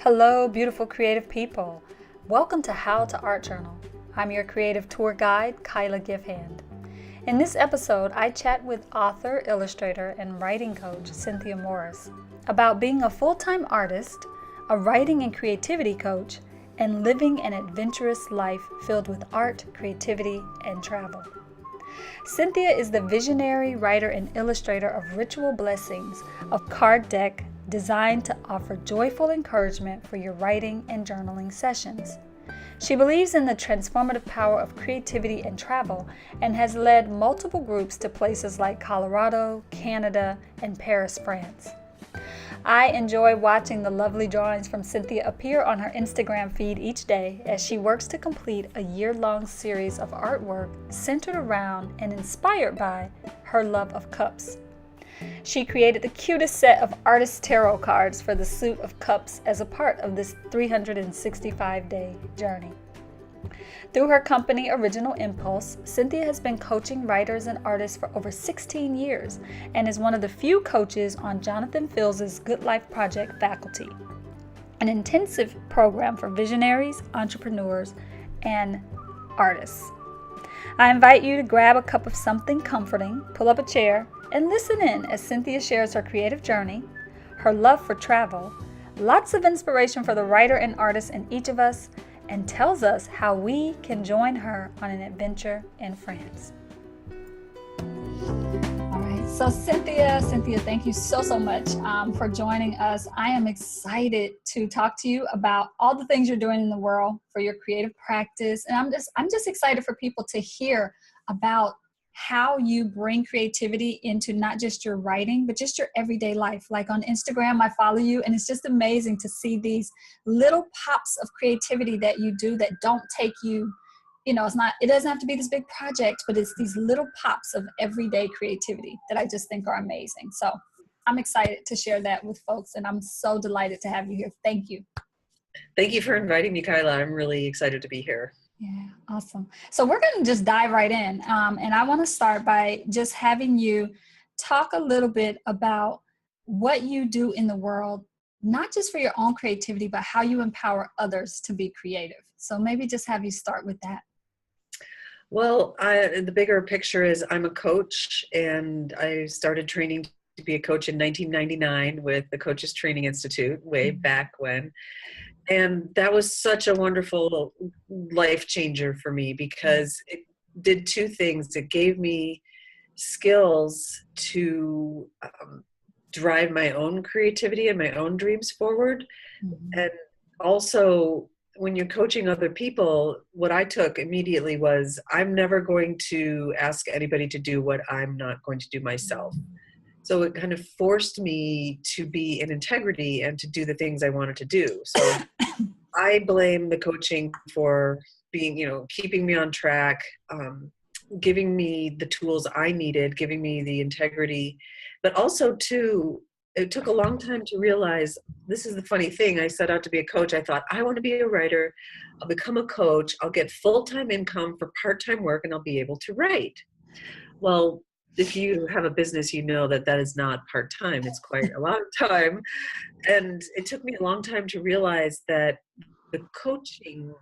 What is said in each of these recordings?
Hello, beautiful creative people. Welcome to How to Art Journal. I'm your creative tour guide, Givehand. In this episode, I chat with author, illustrator, and writing coach Cynthia Morris about being a full-time artist, a writing and creativity coach, and living an adventurous life filled with art, creativity, and travel. Cynthia is the visionary writer and illustrator of Ritual Blessings, a card deck designed to offer joyful encouragement for your writing and journaling sessions. She believes in the transformative power of creativity and travel and has led multiple groups to places like Colorado, Canada, and Paris, France. I enjoy watching the lovely drawings from Cynthia appear on her Instagram feed each day as she works to complete a year-long series of artwork centered around and inspired by her love of cups. She created the cutest set of artist tarot cards for the suit of cups as a part of this 365-day journey. Through her company Original Impulse, Cynthia has been coaching writers and artists for over 16 years and is one of the few coaches on Jonathan Fields' Good Life Project faculty, an intensive program for visionaries, entrepreneurs, and artists. I invite you to grab a cup of something comforting, pull up a chair, and listen in as Cynthia shares her creative journey, her love for travel, lots of inspiration for the writer and artist in each of us, and tells us how we can join her on an adventure in France. All right, so Cynthia, thank you so much for joining us. I am excited to talk to you about all the things you're doing in the world for your creative practice, and I'm just excited for people to hear about how you bring creativity into not just your writing, but just your everyday life. Like on Instagram, I follow you, and it's just amazing to see these little pops of creativity that you do that don't take you, it doesn't have to be this big project, but it's these little pops of everyday creativity that I just think are amazing. So I'm excited to share that with folks, and I'm so delighted to have you here. Thank you. Thank you for inviting me, Kiala. I'm really excited to be here. Yeah, awesome. So we're going to just dive right in. And I want to start by just having you talk a little bit about what you do in the world, not just for your own creativity, but how you empower others to be creative. So maybe just have you start with that. Well, the bigger picture is I'm a coach, and I started training to be a coach in 1999 with the Coaches Training Institute way back when. And that was such a wonderful life changer for me because it did two things. It gave me skills to drive my own creativity and my own dreams forward. Mm-hmm. And also, when you're coaching other people, what I took immediately was I'm never going to ask anybody to do what I'm not going to do myself. So it kind of forced me to be in integrity and to do the things I wanted to do. So I blame the coaching for being, keeping me on track, giving me the tools I needed, giving me the integrity. But also, too, it took a long time to realize, this is the funny thing, I set out to be a coach. I thought, I want to be a writer. I'll become a coach. I'll get full-time income for part-time work, and I'll be able to write. Well, if you have a business, you know that is not part-time. It's quite a lot of time. And it took me a long time to realize that the coaching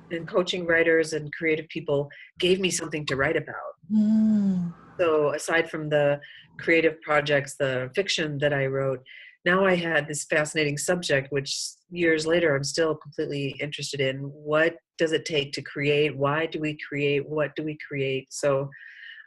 and coaching writers and creative people gave me something to write about. Mm. So aside from the creative projects, the fiction that I wrote, now I had this fascinating subject, which years later I'm still completely interested in. What does it take to create? Why do we create? What do we create? So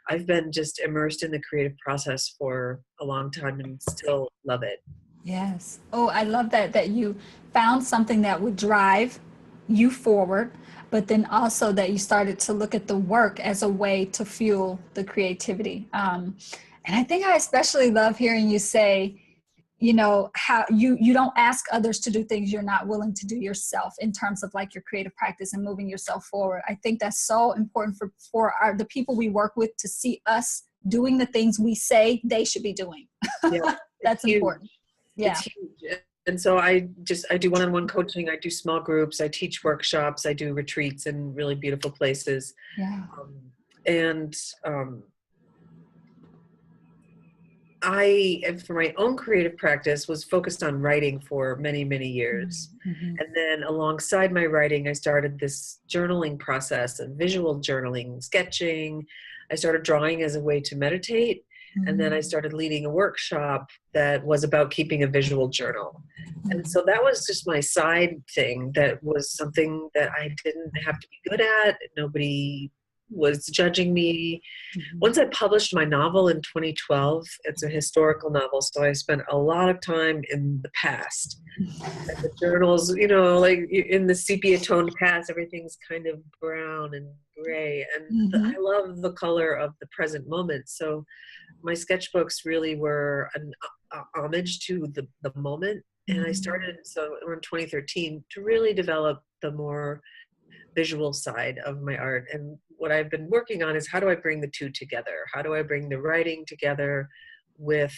I've been just immersed in the creative process for a long time and still love it. Yes. Oh, I love that you found something that would drive you forward, but then also that you started to look at the work as a way to fuel the creativity. And I think I especially love hearing you say, how you don't ask others to do things you're not willing to do yourself in terms of like your creative practice and moving yourself forward. I think that's so important for the people we work with to see us doing the things we say they should be doing. Yeah, that's important. Yeah. It's huge. And so I do one-on-one coaching. I do small groups. I teach workshops. I do retreats in really beautiful places. Yeah. and for my own creative practice, was focused on writing for many, many years. Mm-hmm. And then alongside my writing, I started this journaling process and visual journaling, sketching. I started drawing as a way to meditate. And then I started leading a workshop that was about keeping a visual journal. And so that was just my side thing. That was something that I didn't have to be good at. Nobody was judging me. Once I published my novel in 2012, it's a historical novel, so I spent a lot of time in the past. And the journals, you know, like in the sepia toned past, everything's kind of brown and gray. And I love the color of the present moment. So my sketchbooks really were an homage to the moment. And I started, so around 2013, to really develop the more visual side of my art. And what I've been working on is, how do I bring the two together? How do I bring the writing together with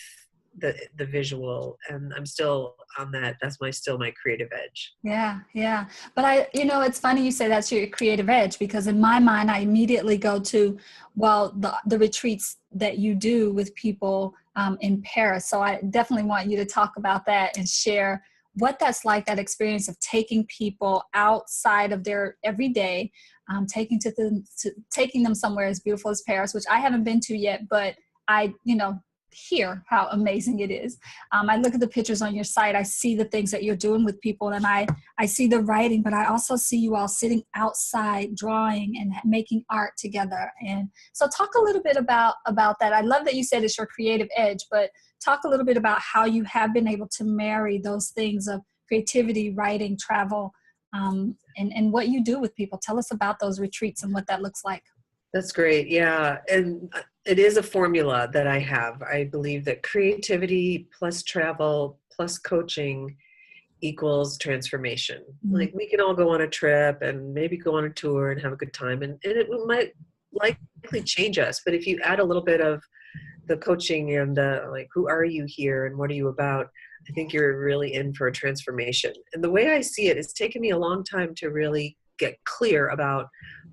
the visual? And I'm still on that. That's still my creative edge. Yeah, yeah. But it's funny you say that's your creative edge, because in my mind, I immediately go to, well, the retreats that you do with people in Paris. So I definitely want you to talk about that and share what that's like, that experience of taking people outside of their everyday, taking them somewhere as beautiful as Paris, which I haven't been to yet, but I, hear how amazing it is. I look at the pictures on your site. I see the things that you're doing with people, and I see the writing, but I also see you all sitting outside drawing and making art together. And so talk a little bit about that. I love that you said it's your creative edge, but talk a little bit about how you have been able to marry those things of creativity, writing, travel, and what you do with people. Tell us about those retreats and what that looks like. That's great. Yeah. And it is a formula that I have. I believe that creativity plus travel plus coaching equals transformation. Like, we can all go on a trip and maybe go on a tour and have a good time, and it might likely change us. But if you add a little bit of the coaching and like, who are you here and what are you about, I think you're really in for a transformation. And the way I see it, it's taken me a long time to really get clear about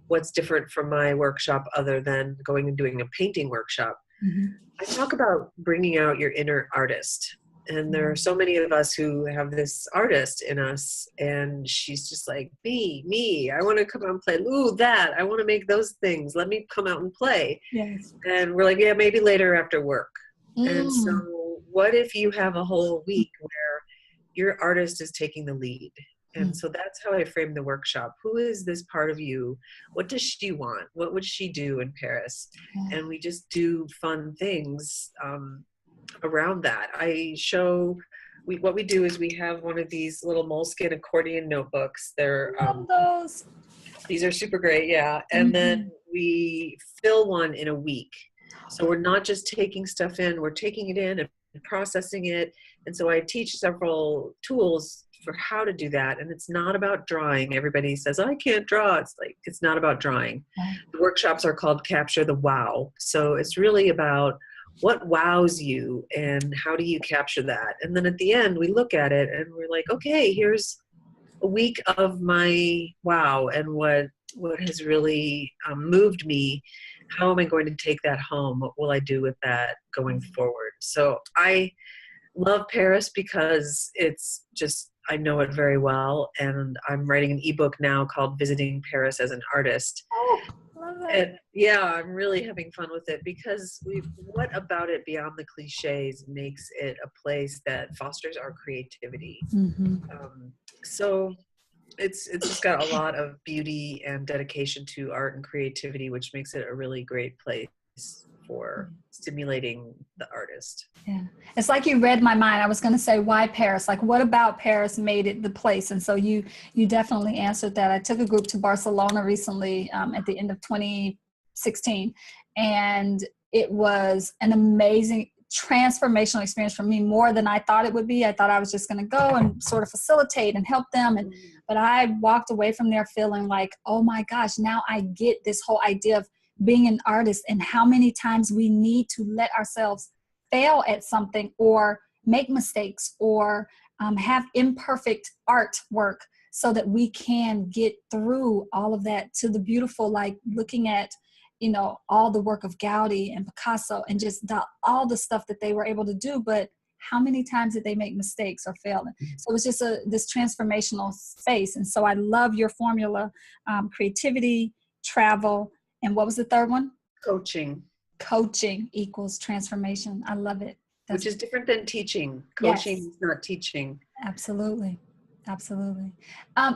what's different from my workshop other than going and doing a painting workshop. I talk about bringing out your inner artist. And there are so many of us who have this artist in us, and she's just like, me, I want to come out and play. Ooh, that, I want to make those things. Let me come out and play. Yes. And we're like, yeah, maybe later after work. And so what if you have a whole week where your artist is taking the lead? And so that's how I frame the workshop. Who is this part of you? What does she want? What would she do in Paris? And we just do fun things around that. What we do is we have one of these little moleskin accordion notebooks. They're love those. These are super great, yeah. And then we fill one in a week. So we're not just taking stuff in, we're taking it in and processing it. And so I teach several tools for how to do that. And it's not about drawing. Everybody says, I can't draw. It's not about drawing. The workshops are called Capture the Wow. So it's really about what wows you and how do you capture that? And then at the end, we look at it and we're like, okay, here's a week of my wow and what has really moved me. How am I going to take that home? What will I do with that going forward? So I love Paris because it's just, I know it very well. And I'm writing an ebook now called Visiting Paris as an Artist. Oh, love that. And yeah, I'm really having fun with it because what about it beyond the cliches makes it a place that fosters our creativity. So it's just got a lot of beauty and dedication to art and creativity, which makes it a really great place for stimulating the artist. Yeah. It's like you read my mind. I was going to say, why Paris? Like, what about Paris made it the place? And so you definitely answered that. I took a group to Barcelona recently at the end of 2016, and it was an amazing transformational experience for me, more than I thought it would be. I thought I was just going to go and sort of facilitate and help them. But I walked away from there feeling like, oh my gosh, now I get this whole idea of being an artist and how many times we need to let ourselves fail at something or make mistakes or have imperfect artwork so that we can get through all of that to the beautiful, like looking at, you know, all the work of Gaudi and Picasso and just all the stuff that they were able to do, but how many times did they make mistakes or fail? So it was just this transformational space. And so I love your formula, creativity, travel, and what was the third one? Coaching. Coaching equals transformation. I love it. Which is different than teaching. Coaching is not teaching. Absolutely. Absolutely.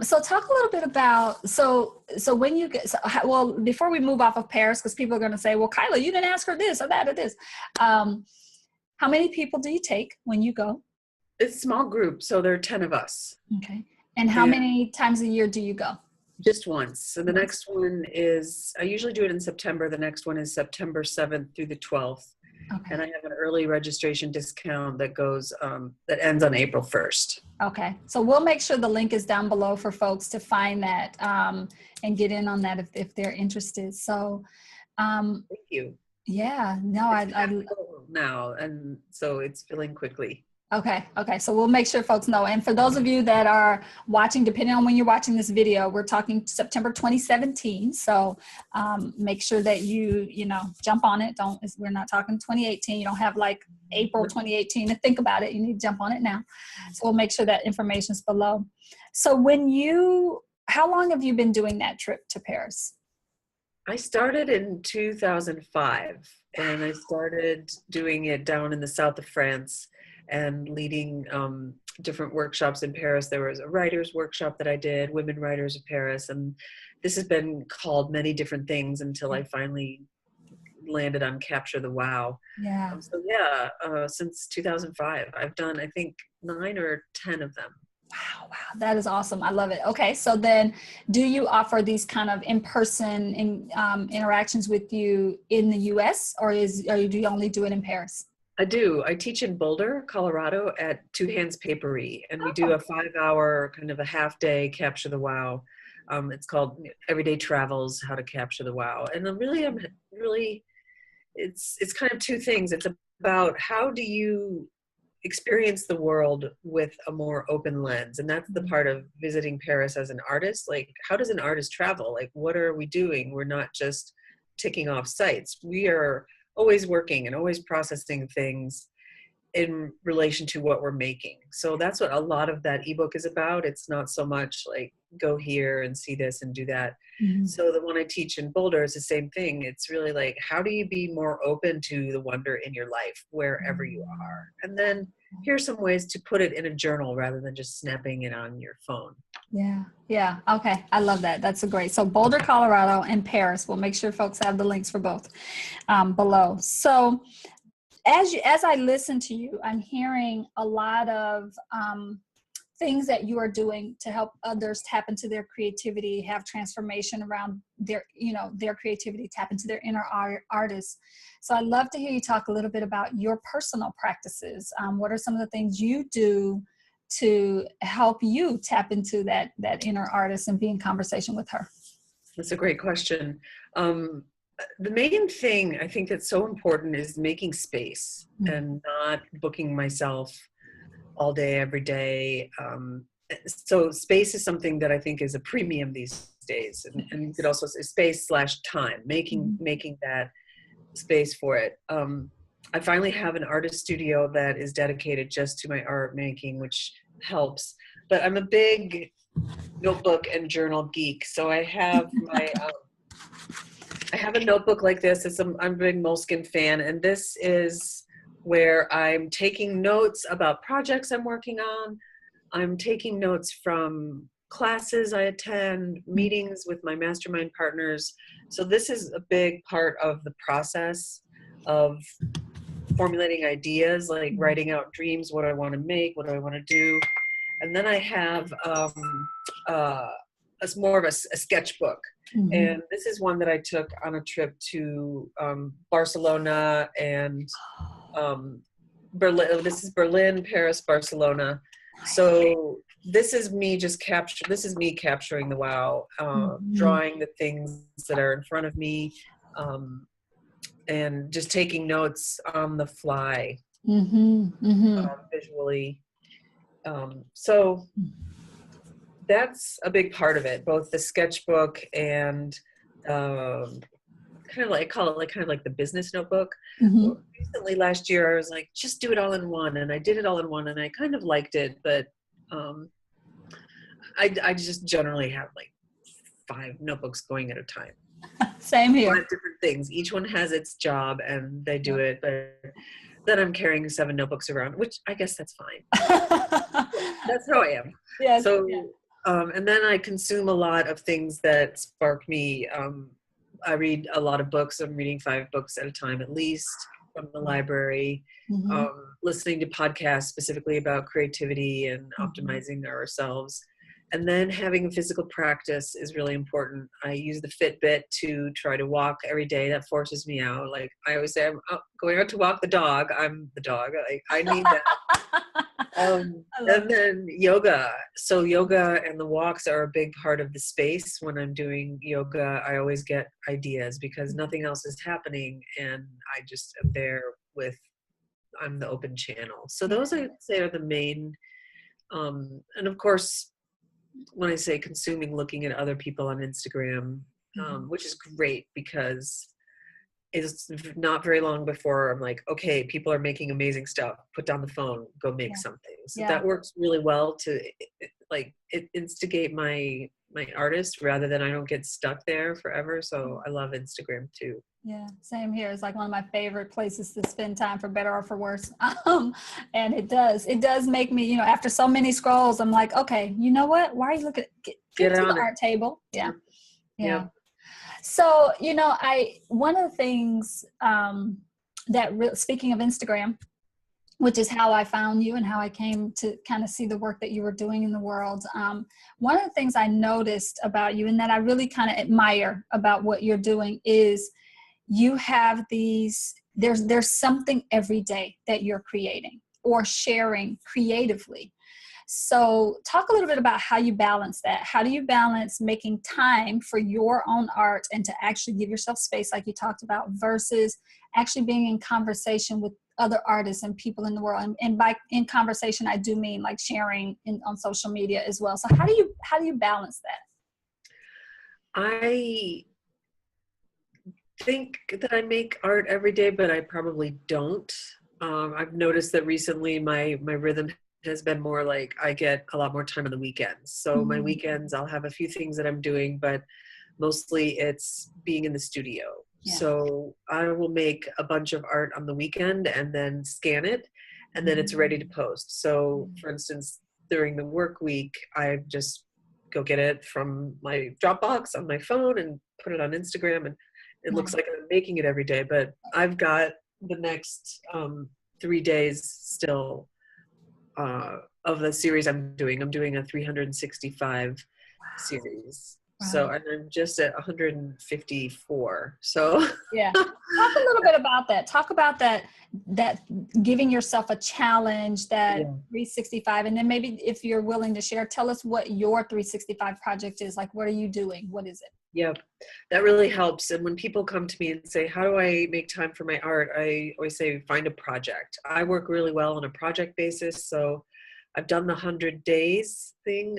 So talk a little bit about, so when you get, well, before we move off of Paris, because people are going to say, well, Kyla, you didn't ask her this or that or this. How many people do you take when you go? It's a small group, so there are 10 of us. Okay. And how many times a year do you go? Just once. So the next one is, I usually do it in September. The next one is September 7th through the 12th. Okay. And I have an early registration discount that goes, that ends on April 1st. Okay. So we'll make sure the link is down below for folks to find that and get in on that if they're interested. So, thank you. Yeah, no, I now, and so it's filling quickly. Okay. So we'll make sure folks know. And for those of you that are watching, depending on when you're watching this video, we're talking September 2017. So make sure that you jump on it. We're not talking 2018. You don't have like April 2018 to think about it. You need to jump on it now. So we'll make sure that information is below. So how long have you been doing that trip to Paris? I started in 2005, and I started doing it down in the south of France and leading different workshops in Paris. There was a writer's workshop that I did, Women Writers of Paris, and this has been called many different things until I finally landed on Capture the Wow. Yeah. Since 2005, I've done, I think, 9 or 10 of them. Wow. That is awesome. I love it. Okay. So then do you offer these kind of in-person interactions with you in the US or do you only do it in Paris? I do. I teach in Boulder, Colorado at Two Hands Papery, and we do a 5-hour kind of a half-day Capture the Wow. It's called Everyday Travels, How to Capture the Wow. And it's kind of two things. It's about how do you experience the world with a more open lens, and that's the part of visiting Paris as an artist. Like, how does an artist travel? Like, what are we doing? We're not just ticking off sites. We are always working and always processing things in relation to what we're making. So that's what a lot of that ebook is about. It's not so much like go here and see this and do that. Mm-hmm. So the one I teach in Boulder is the same thing. It's really like, how do you be more open to the wonder in your life wherever you are? And then here's some ways to put it in a journal rather than just snapping it on your phone. Yeah. Okay. I love that. That's great. So Boulder, Colorado and Paris. We'll make sure folks have the links for both below. So as I listen to you, I'm hearing a lot of things that you are doing to help others tap into their creativity, have transformation around their creativity, tap into their inner artists. So I'd love to hear you talk a little bit about your personal practices. What are some of the things you do to help you tap into that inner artist and be in conversation with her? That's a great question. The main thing I think that's so important is making space and not booking myself all day, every day. So space is something that I think is a premium these days. And you could also say space/time, making that space for it. I finally have an artist studio that is dedicated just to my art making, which helps. But I'm a big notebook and journal geek. So I have my... I have a notebook like this. I'm a big Moleskine fan, and this is where I'm taking notes about projects I'm working on. I'm taking notes from classes I attend, meetings with my mastermind partners. So this is a big part of the process of formulating ideas, like writing out dreams, what I want to make, what do I want to do. And then I have it's more of a sketchbook. Mm-hmm. And this is one that I took on a trip to Barcelona and Berlin. This is Berlin, Paris, Barcelona. So this is me capturing the wow, drawing the things that are in front of me, and just taking notes on the fly, visually. So that's a big part of it, both the sketchbook and kind of like, I call it like kind of like the business notebook. Mm-hmm. Well, recently last year, I was like, just do it all in one. And I did it all in one and I kind of liked it, but I just generally have like 5 notebooks going at a time. Same here. 5 different things. Each one has its job and they do Yep. it, but then I'm carrying 7 notebooks around, which I guess that's fine. That's how I am. Yes. So, Yeah. and then I consume a lot of things that spark me. I read a lot of books. I'm reading 5 books at a time, at least, from the library. Mm-hmm. Listening to podcasts specifically about creativity and optimizing ourselves. And then having a physical practice is really important. I use the Fitbit to try to walk every day. That forces me out. Like I always say, I'm going out to walk the dog. I'm the dog. I need that. And then yoga. So yoga and the walks are a big part of the space. When I'm doing yoga, I always get ideas because nothing else is happening. And I just am there I'm the open channel. So those I would say are the main, and of course, when I say consuming, looking at other people on Instagram, which is great because it's not very long before I'm like, okay, people are making amazing stuff. Put down the phone, go make something. So that works really well to instigate my artist rather than I don't get stuck there forever. So I love Instagram too. Yeah, same here. It's like one of my favorite places to spend time, for better or for worse. And it does make me, after so many scrolls, I'm like, okay, you know what? Why are you looking? Get to the art table. Yeah. Yeah. So, one of the things speaking of Instagram, which is how I found you and how I came to kind of see the work that you were doing in the world. One of the things I noticed about you and that I really kind of admire about what you're doing is you have there's something every day that you're creating or sharing creatively. So talk a little bit about how you balance that. How do you balance making time for your own art and to actually give yourself space like you talked about versus actually being in conversation with other artists and people in the world? And by in conversation, I do mean like sharing on social media as well. So how do you balance that? I think that I make art every day, but I probably don't. I've noticed that recently my rhythm has been more like I get a lot more time on the weekends. So my weekends, I'll have a few things that I'm doing, but mostly it's being in the studio. Yeah. So I will make a bunch of art on the weekend and then scan it, and then it's ready to post. So for instance, during the work week, I just go get it from my Dropbox on my phone and put it on Instagram, and it looks like I'm making it every day, but I've got the next 3 days still of the series I'm doing. I'm doing a 365 series. Wow. So, and I'm just at 154. So yeah, talk a little bit about that. Talk about that giving yourself a challenge, that 365. And then maybe if you're willing to share, tell us what your 365 project is. Like, what are you doing? What is it? Yeah, that really helps. And when people come to me and say, how do I make time for my art? I always say, find a project. I work really well on a project basis. So I've done the 100 days thing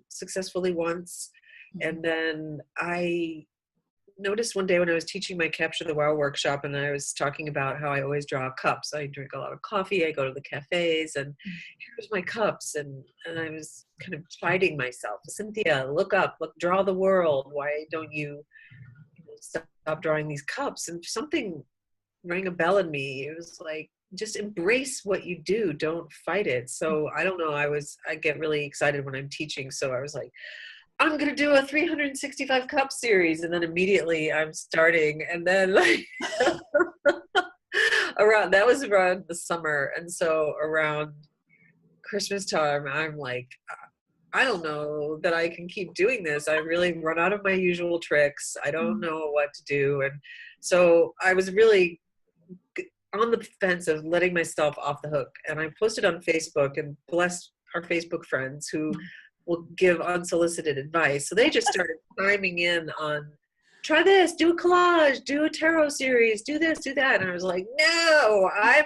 successfully once. And then I noticed one day when I was teaching my Capture the Wow workshop, and I was talking about how I always draw cups. I drink a lot of coffee. I go to the cafes, and here's my cups. And I was kind of chiding myself. Cynthia, look up, draw the world. Why don't you stop drawing these cups? And something rang a bell in me. It was like, just embrace what you do. Don't fight it. So I don't know. I get really excited when I'm teaching. So I was like, I'm going to do a 365 cup series. And then immediately I'm starting. And then like that was around the summer. And so around Christmas time, I'm like, I don't know that I can keep doing this. I really run out of my usual tricks. I don't know what to do. And so I was really on the fence of letting myself off the hook. And I posted on Facebook, and blessed our Facebook friends who will give unsolicited advice. So they just started chiming in on, try this, do a collage, do a tarot series, do this, do that. And I was like, no, I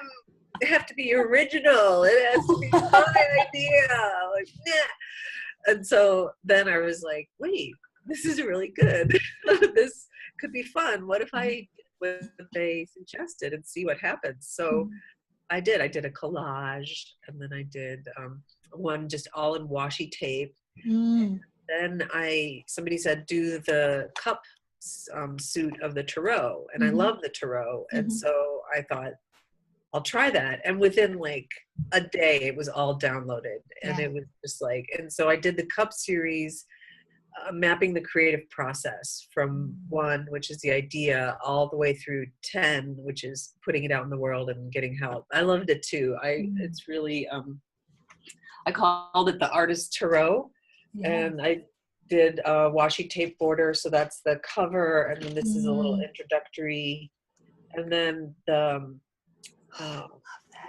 have to be original. It has to be my idea. Like, nah. And so then I was like, wait, this is really good. could be fun. What if I did what they suggested and see what happens? So I did a collage, and then I did one just all in washi tape. Mm. Then somebody said, do the cup suit of the tarot. And I Mm-hmm. love the tarot. And Mm-hmm. so I thought, I'll try that. And within like a day, it was all downloaded. And Yeah. it was just like, and so I did the cup series, mapping the creative process from 1, which is the idea, all the way through 10, which is putting it out in the world and getting help. I loved it too. It's really, I called it the artist tarot. Yeah. And I did a washi tape border, so that's the cover, and then this is a little introductory, and then the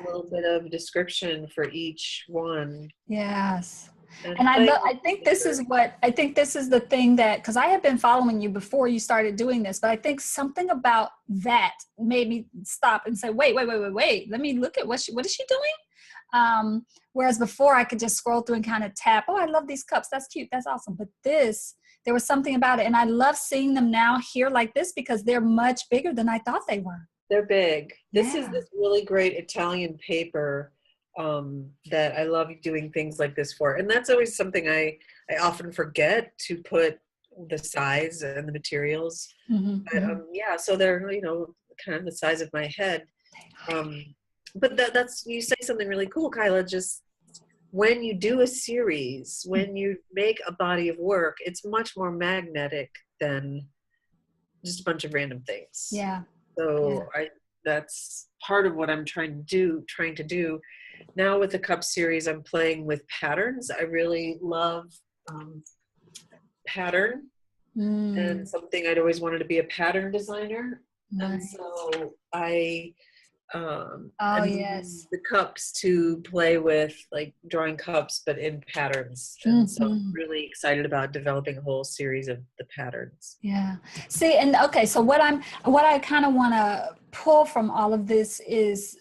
little bit of description for each one. Yes. And And I think this is the thing that, because I had been following you before you started doing this, but I think something about that made me stop and say, wait, let me look at what is she doing? Whereas before I could just scroll through and kind of tap, oh, I love these cups. That's cute. That's awesome. But there was something about it. And I love seeing them now here like this, because they're much bigger than I thought they were. They're big. This Yeah. is this really great Italian paper that I love doing things like this for. And that's always something I often forget to put the size and the materials. But yeah, so they're, kind of the size of my head. But that's, you say something really cool, Kyla. Just when you do a series, when you make a body of work, it's much more magnetic than just a bunch of random things. Yeah. So that's part of what I'm trying to do. Now with the cup series, I'm playing with patterns. I really love pattern, and something I'd always wanted to be a pattern designer. Nice. And so I yes, the cups to play with, like drawing cups but in patterns. And so I'm really excited about developing a whole series of the patterns. Yeah. See, and okay, so what I kind of want to pull from all of this is,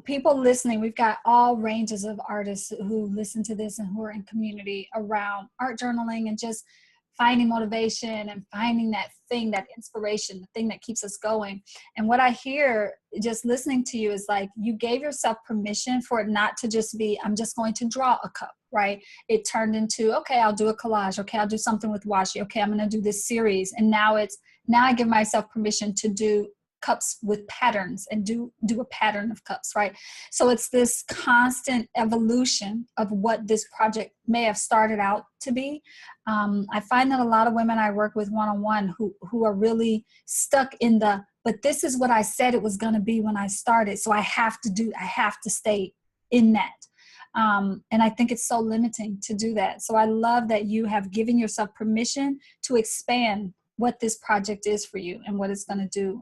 people listening, we've got all ranges of artists who listen to this and who are in community around art journaling and just finding motivation and finding that thing, that inspiration, the thing that keeps us going. And what I hear just listening to you is like, you gave yourself permission for it not to just be, I'm just going to draw a cup, right? It turned into, okay, I'll do a collage. Okay, I'll do something with washi. Okay, I'm going to do this series. And now I give myself permission to do cups with patterns and do a pattern of cups, right? So it's this constant evolution of what this project may have started out to be. I find that a lot of women I work with one-on-one who are really stuck in but this is what I said it was going to be when I started, so I have to stay in that. And I think it's so limiting to do that. So I love that you have given yourself permission to expand what this project is for you and what it's going to do.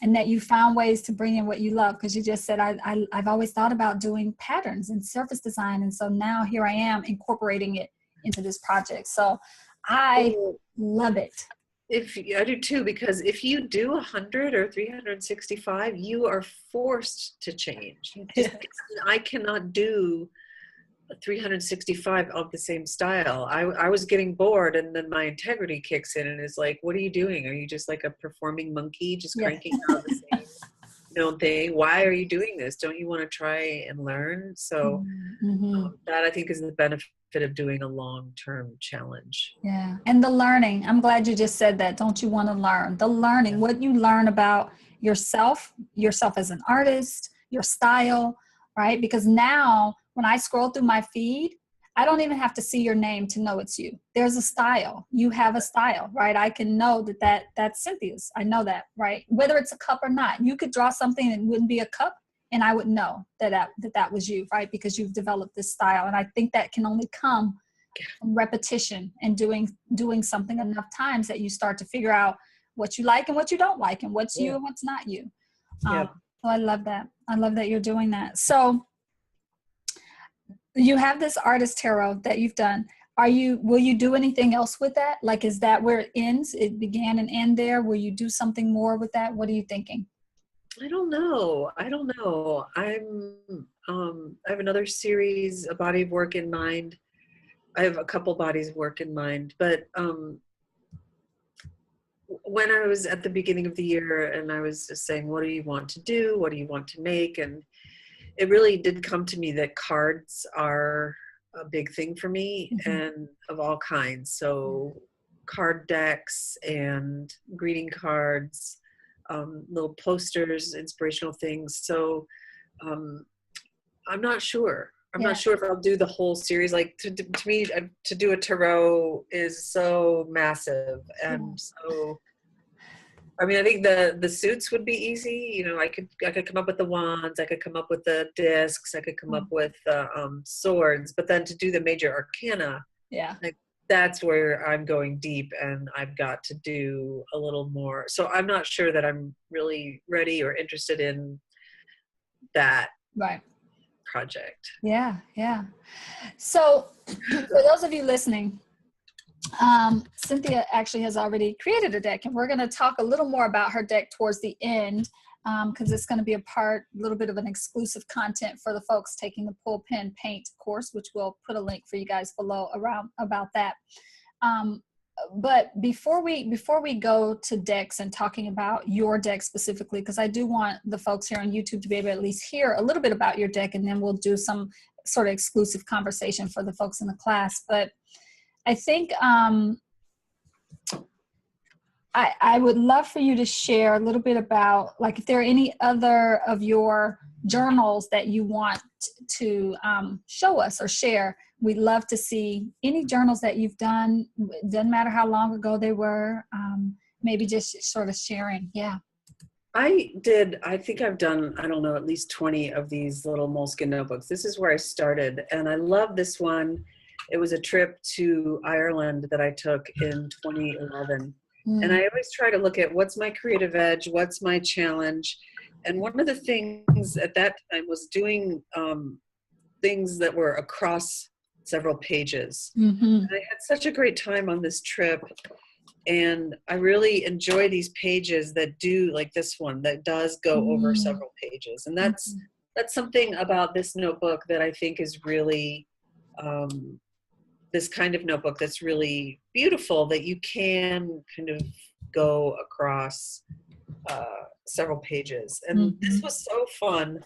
And that you found ways to bring in what you love, because you just said, I've always thought about doing patterns and surface design. And so now here I am incorporating it into this project. So I love it. I do too, because if you do 100 or 365, you are forced to change. I cannot do 365 of the same style. I was getting bored, and then my integrity kicks in and is like, what are you doing? Are you just like a performing monkey just cranking out the same thing? Why are you doing this? Don't you want to try and learn? So that I think is the benefit of doing a long-term challenge. Yeah. And the learning, I'm glad you just said that. Don't you want to learn? The learning, what you learn about yourself as an artist, your style, right? Because now when I scroll through my feed, I don't even have to see your name to know it's you. There's a style. You have a style, right? I can know that's Cynthia's. I know that, right? Whether it's a cup or not. You could draw something and it wouldn't be a cup, and I would know that was you, right? Because you've developed this style. And I think that can only come from repetition and doing something enough times that you start to figure out what you like and what you don't like, and what's you and what's not you. So I love that. I love that you're doing that. So you have this artist tarot that you've done. Will you do anything else with that? Like, is that where it ends? It began and end there. Will you do something more with that? What are you thinking? I don't know. I have another series, a body of work in mind. I have a couple bodies of work in mind, but when I was at the beginning of the year and I was just saying, what do you want to do? What do you want to make? And it really did come to me that cards are a big thing for me, and of all kinds. So card decks and greeting cards, little posters, inspirational things. So I'm not sure. I'm not sure if I'll do the whole series. Like to me, to do a tarot is so massive, and so. I mean, I think the suits would be easy. You know, I could come up with the wands. I could come up with the discs. I could come up with the swords. But then to do the major arcana, like that's where I'm going deep, and I've got to do a little more. So I'm not sure that I'm really ready or interested in that project. Yeah. So for those of you listening, Cynthia actually has already created a deck, and we're going to talk a little more about her deck towards the end, because it's going to be a little bit of an exclusive content for the folks taking the Pull Pen Paint course, which we'll put a link for you guys below about that. But before we go to decks and talking about your deck specifically, because I do want the folks here on YouTube to be able to at least hear a little bit about your deck, and then we'll do some sort of exclusive conversation for the folks in the class. But I think I would love for you to share a little bit about, like, if there are any other of your journals that you want to show us or share. We'd love to see any journals that you've done. It doesn't matter how long ago they were. Maybe just sort of sharing. Yeah. I think I've done, I don't know, at least 20 of these little moleskin notebooks. This is where I started, and I love this one. It was a trip to Ireland that I took in 2011. And I always try to look at what's my creative edge, what's my challenge. And one of the things at that time was doing things that were across several pages. And I had such a great time on this trip. And I really enjoy these pages that do, like this one, that does go over several pages. And that's something about this notebook that I think is really this kind of notebook that's really beautiful, that you can kind of go across several pages. And this was so fun.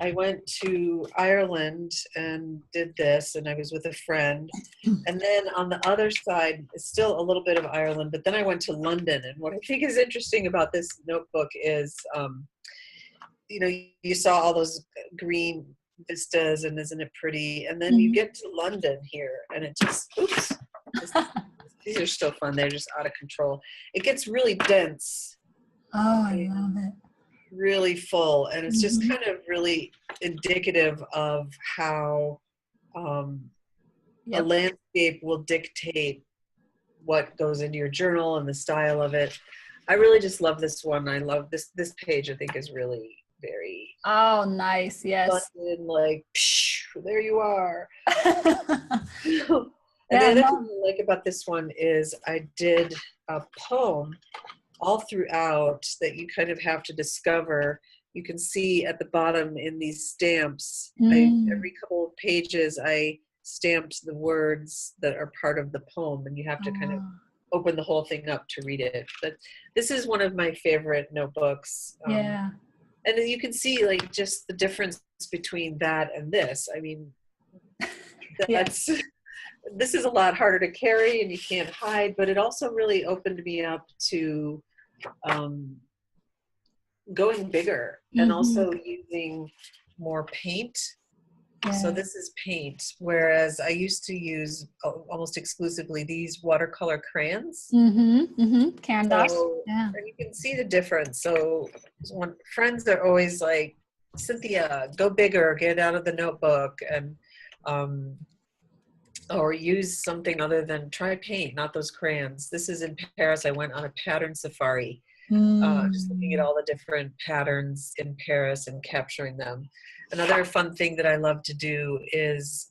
I went to Ireland and did this, and I was with a friend. And then on the other side, it's still a little bit of Ireland, but then I went to London. And what I think is interesting about this notebook is, you know, you saw all those green vistas, and isn't it pretty? And then you get to London here, and it just, these are so fun. They're just out of control. It gets really dense. Oh, I love it. Really full, and it's just kind of really indicative of how a landscape will dictate what goes into your journal and the style of it. I really just love this one. I love this page. I think is really very nice. Yes. London, like, there you are. And the other thing I like about this one is I did a poem all throughout that you kind of have to discover. You can see at the bottom in these stamps, every couple of pages, I stamped the words that are part of the poem, and you have to kind of open the whole thing up to read it. But this is one of my favorite notebooks. And then you can see, like, just the difference between that and this. I mean, this is a lot harder to carry, and you can't hide, but it also really opened me up to going bigger and also using more paint. So this is paint, whereas I used to use almost exclusively these watercolor crayons. Caran d'Ache. And you can see the difference. So when friends are always like, Cynthia, go bigger, get out of the notebook, and or use something other than try paint, not those crayons. This is in Paris. I went on a pattern safari, just looking at all the different patterns in Paris and capturing them. Another fun thing that I love to do is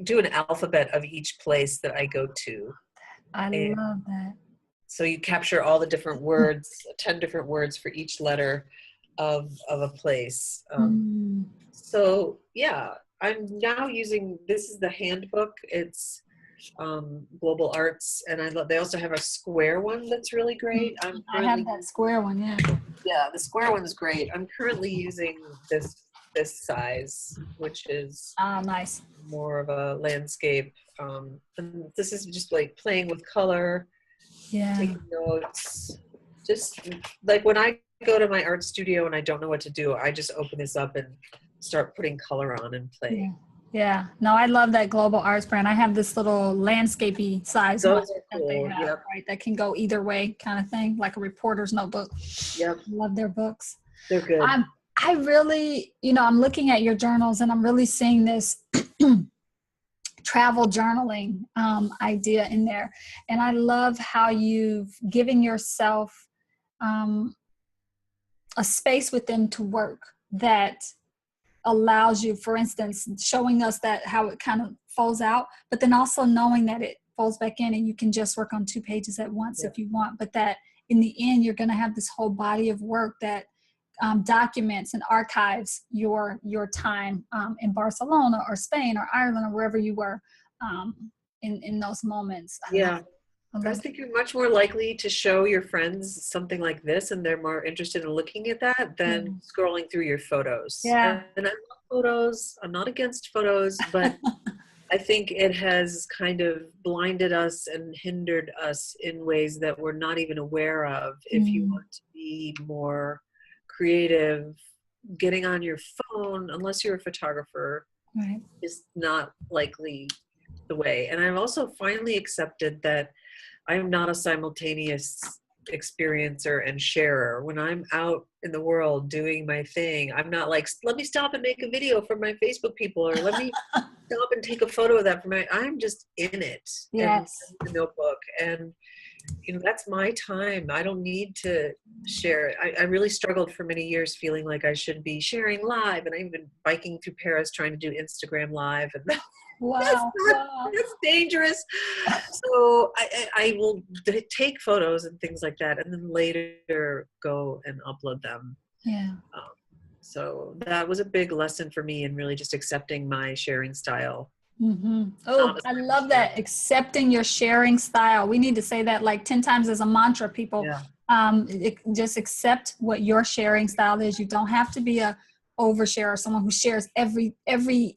do an alphabet of each place that I go to. I love that. So you capture all the different words, 10 different words for each letter of a place. So yeah, I'm now using, this is the handbook. It's Global Arts, and they also have a square one that's really great. I have that square one, yeah. Yeah, the square one's great. I'm currently using this size, which is Nice. more of a landscape. And this is just like playing with color, taking notes. Just like when I go to my art studio and I don't know what to do, I just open this up and start putting color on and playing. Yeah. No, I love that Global Arts brand. I have this little landscapey size Those one are that cool. they have, Yep. right? That can go either way kind of thing, like a reporter's notebook. Yep. I love their books. They're good. I really, I'm looking at your journals and I'm really seeing this travel journaling idea in there. And I love how you've given yourself a space within to work that allows you, for instance, showing us that how it kind of folds out, but then also knowing that it folds back in and you can just work on 2 pages at once if you want, but that in the end, you're going to have this whole body of work that documents and archives your time in Barcelona or Spain or Ireland or wherever you were in those moments. I think you're much more likely to show your friends something like this and they're more interested in looking at that than scrolling through your photos. Yeah. And I love photos. I'm not against photos, but I think it has kind of blinded us and hindered us in ways that we're not even aware of. If you want to be more creative, getting on your phone, unless you're a photographer, is not likely the way. And I've also finally accepted that I am not a simultaneous experiencer and sharer. When I'm out in the world doing my thing, I'm not like, let me stop and make a video for my Facebook people, or let me stop and take a photo of that I'm just in it. Yes. And the notebook. And that's my time. I don't need to share it. I really struggled for many years feeling like I should be sharing live, and I've been biking through Paris trying to do Instagram live, and that's dangerous. So I will take photos and things like that, and then later go and upload them. Yeah. So that was a big lesson for me in really just accepting my sharing style. Oh, I love that. Accepting your sharing style. We need to say that like 10 times as a mantra, people. Just accept what your sharing style is. You don't have to be a overshare or someone who shares every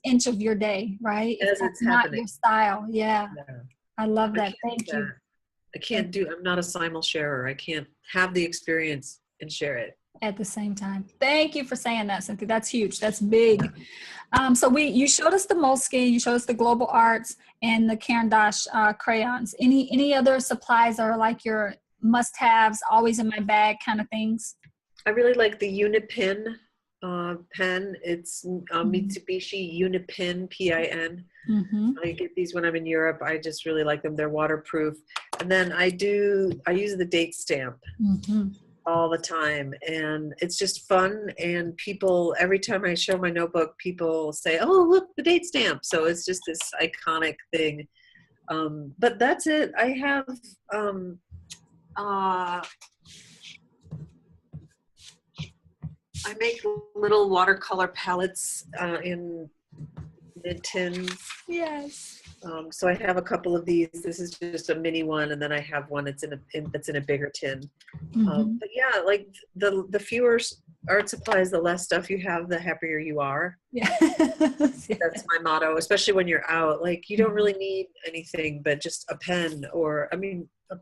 inch of your day, right? If that's not your style. Yeah. I love that. Thank you. I'm not a simul sharer. I can't have the experience and share it at the same time. Thank you for saying that, Cynthia. That's huge. That's big. So you showed us the Moleskine, you showed us the Global Arts and the Caran d'Ache crayons. Any other supplies that are like your must-haves, always in my bag kind of things? I really like the Unipin pen. It's Mitsubishi Unipin, PIN. I get these when I'm in Europe. I just really like them. They're waterproof. And then I use the date stamp all the time, and it's just fun. And people, every time I show my notebook, people say, "Oh, look, the date stamp." So it's just this iconic thing. But that's it. I have I make little watercolor palettes in mid-tins. Yes. So I have a couple of these. This is just a mini one, and then I have one that's in a bigger tin. But yeah, like the fewer art supplies, the less stuff you have, the happier you are. Yeah. That's my motto, especially when you're out. Like, you don't really need anything but just a pen or a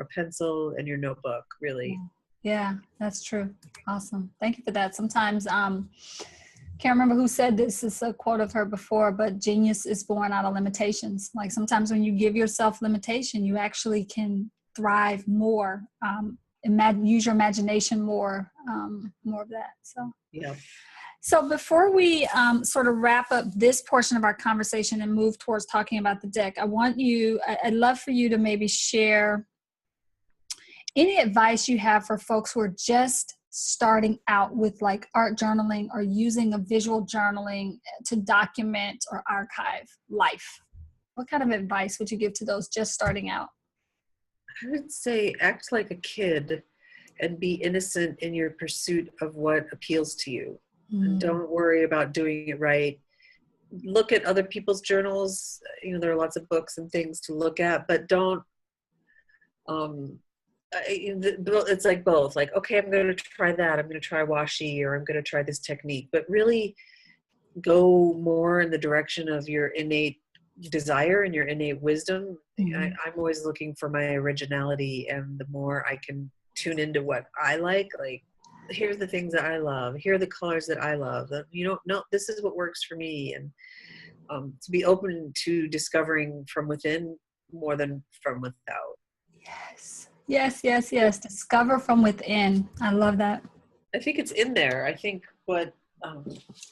pencil and your notebook, really. Yeah, that's true. Awesome. Thank you for that. Sometimes can't remember who said this. It's a quote of her before, but genius is born out of limitations. Like sometimes when you give yourself limitation, you actually can thrive more, use your imagination more of that. So, yeah. So before we sort of wrap up this portion of our conversation and move towards talking about the deck, I'd love for you to maybe share any advice you have for folks who are just starting out with like art journaling or using a visual journaling to document or archive life. What kind of advice would you give to those just starting out? I would say act like a kid and be innocent in your pursuit of what appeals to you. And don't worry about doing it right. look at other people's journals. There are lots of books and things to look at, but don't, it's like both, like, okay, I'm going to try that. I'm going to try washi, or I'm going to try this technique, but really go more in the direction of your innate desire and your innate wisdom. I'm always looking for my originality, and the more I can tune into what I like, here's the things that I love, here are the colors that I love, no, this is what works for me, and to be open to discovering from within more than from without. Yes. Discover from within. I love that. I think it's in there. I think what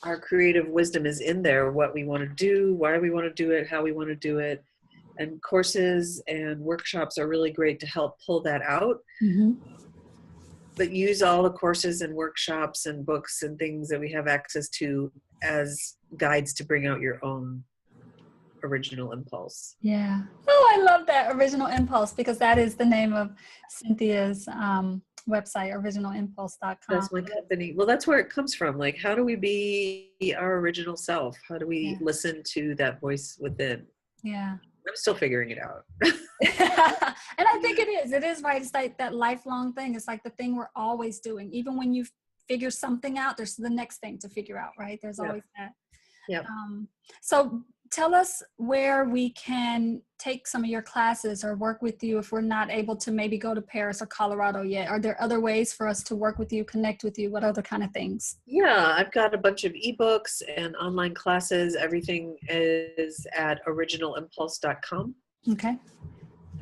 our creative wisdom is in there, what we want to do, why we want to do it, how we want to do it. And courses and workshops are really great to help pull that out. But use all the courses and workshops and books and things that we have access to as guides to bring out your own original impulse. Yeah. Oh, I love that, Original Impulse, because that is the name of Cynthia's website, originalimpulse.com. That's my company. Well, that's where it comes from. Like, how do we be our original self? How do we listen to that voice within? Yeah. I'm still figuring it out. And I think it is right. It's like that lifelong thing. It's like the thing we're always doing. Even when you figure something out, there's the next thing to figure out, right? There's always that. Yeah. So tell us where we can take some of your classes or work with you if we're not able to maybe go to Paris or Colorado yet. Are there other ways for us to work with you, connect with you? What other kind of things? Yeah, I've got a bunch of ebooks and online classes. Everything is at originalimpulse.com. Okay. All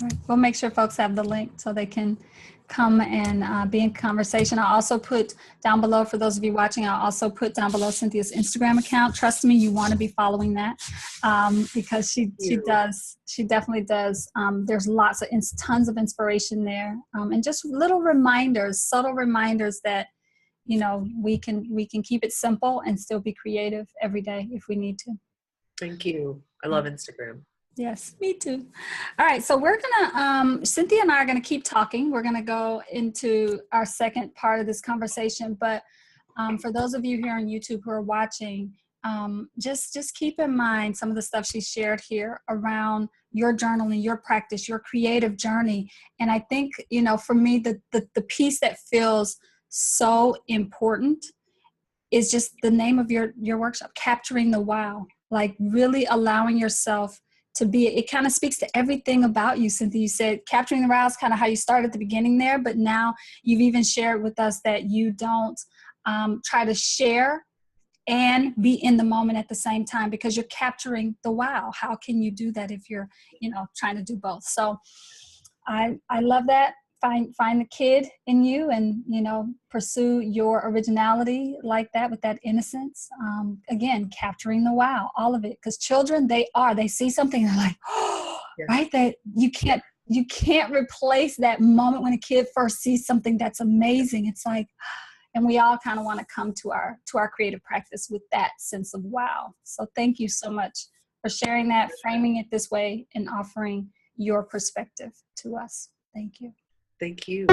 right. We'll make sure folks have the link so they can come and be in conversation. I'll also put down below, for those of you watching, I'll also put down below Cynthia's Instagram account. Trust me, you want to be following that because she definitely does. There's tons of inspiration there, and just little reminders, subtle reminders that, we can keep it simple and still be creative every day if we need to. Thank you. I love Instagram. Yes, me too. All right, so we're gonna, Cynthia and I are gonna keep talking. We're gonna go into our second part of this conversation, but for those of you here on YouTube who are watching, just keep in mind some of the stuff she shared here around your journaling, your practice, your creative journey. And I think, for me, the piece that feels so important is just the name of your workshop, Capturing the Wow, like really allowing yourself to be, it kind of speaks to everything about you, Cynthia. You said capturing the wow is kind of how you started at the beginning there, but now you've even shared with us that you don't try to share and be in the moment at the same time because you're capturing the wow. How can you do that if you're, trying to do both? So I love that. Find the kid in you and, pursue your originality like that with that innocence. Again, capturing the wow, all of it. Because children, they see something, they're like, oh, right? That you can't replace that moment when a kid first sees something that's amazing. It's like, and we all kind of want to come to our creative practice with that sense of wow. So thank you so much for sharing that, framing it this way, and offering your perspective to us. Thank you. Thank you.